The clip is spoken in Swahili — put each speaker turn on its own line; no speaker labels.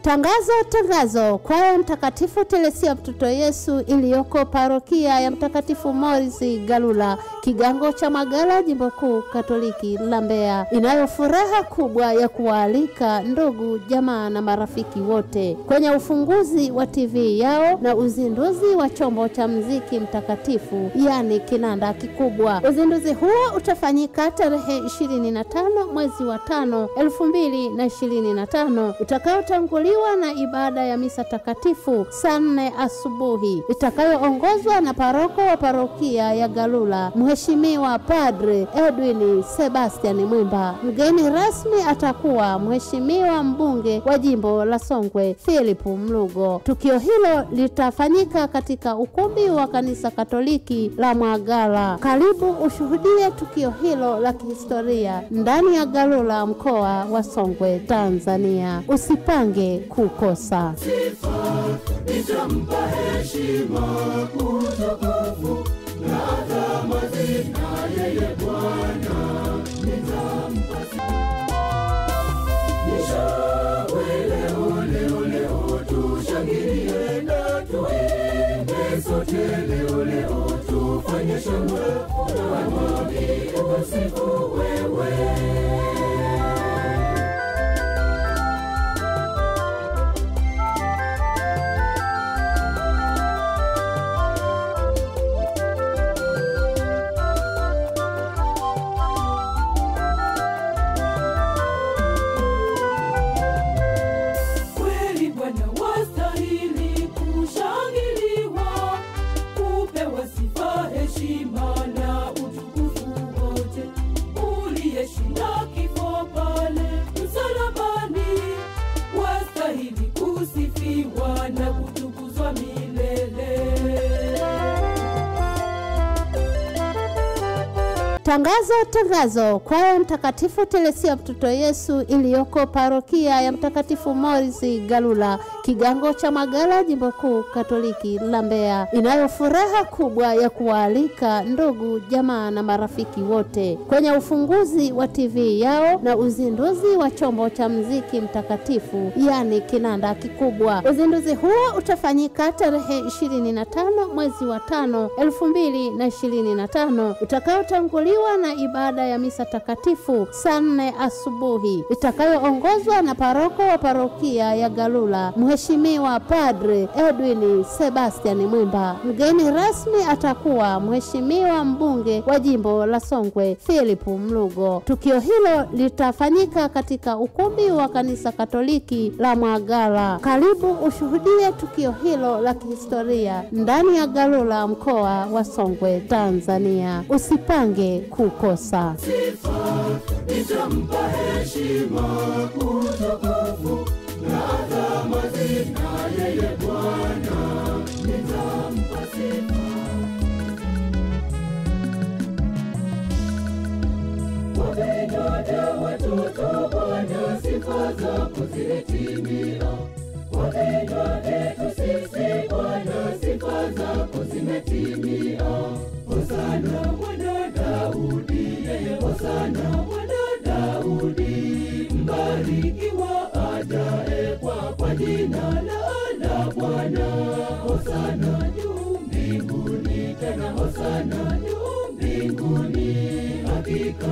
Tangazo. Kwaya Mtakatifu Teresia Mtoto Yesu iliyoko parokia ya Mtakatifu Morris Galula, kigango cha Magala, Jimbo Kuu Katoliki la Mbeya, inayo furaha kubwa ya kuwaalika ndugu, jamaa na marafiki wote kwenye ufunguzi wa TV yao na uzinduzi wa chombo cha muziki mtakatifu, yani kinanda kikubwa. Uzinduzi huo utafanyika tarehe 25 mwezi wa 5 2025, utakaotanguliwa na ibada ya misa takatifu saa 4 asubuhi, itakayoongozwa na paroko wa parokia ya Galula, Mheshimiwa Padre Edwin Sebastian Mwimba. Mgeni rasmi atakuwa Mheshimiwa mbunge wa jimbo la Songwe Philip Mlugo. Tukio hilo litafanyika katika ukumbi wa kanisa Katoliki la Mwagala. Karibu ushuhudie tukio hilo la kihistoria ndani ya Galula, mkoa wa Songwe, Tanzania. Usipange kukosa.
Sifa nitampa heshima, utukufu na adhama zina yeye Bwana, nitampa leo tushangilie na tuimbe sote leo tufanye shangwe na mwambie usifu wewe.
Tangazo. Kwaya Mtakatifu Teresia Mtoto Yesu iliyoko parokia ya Mtakatifu Morris Galula, kigango cha Magala, Jimbo Kuu Katoliki la Mbeya, inayo furaha kubwa ya kuwaalika ndugu, jamaa na marafiki wote kwenye ufunguzi wa TV yao na uzinduzi wa chombo cha muziki mtakatifu, yani kinanda kikubwa. Uzinduzi huo utafanyika tarehe 25 mwezi wa 5 2025, utakaotanguliwa na ibada ya misa takatifu saa 4 asubuhi, itakayoongozwa na paroko wa parokia ya Galula, Mheshimiwa Padre Edwin Sebastian Mwimba. Mgeni rasmi atakuwa Mheshimiwa mbunge wa jimbo la Songwe Philip Mlugo. Tukio hilo litafanyika katika ukumbi wa kanisa Katoliki la Mwagala. Karibu ushuhudie tukio hilo la kihistoria ndani ya Galula, mkoa wa Songwe, Tanzania. Usipange kukosa.
Sifa nitampa heshima, utukufu na adhama zina yeye Bwana, nitampa sifa. Wapendwa watoto Bwana, sifa zako zimetimia. Wapendwa wetu sisi Bwana, sifa zako zimetimia. Hosana mwana Daudi, Hosana mwana Daudi, mbarikiwa ajaye kwa jina la Bwana. Hosana juu mbinguni, tena hosana juu mbinguni, hakika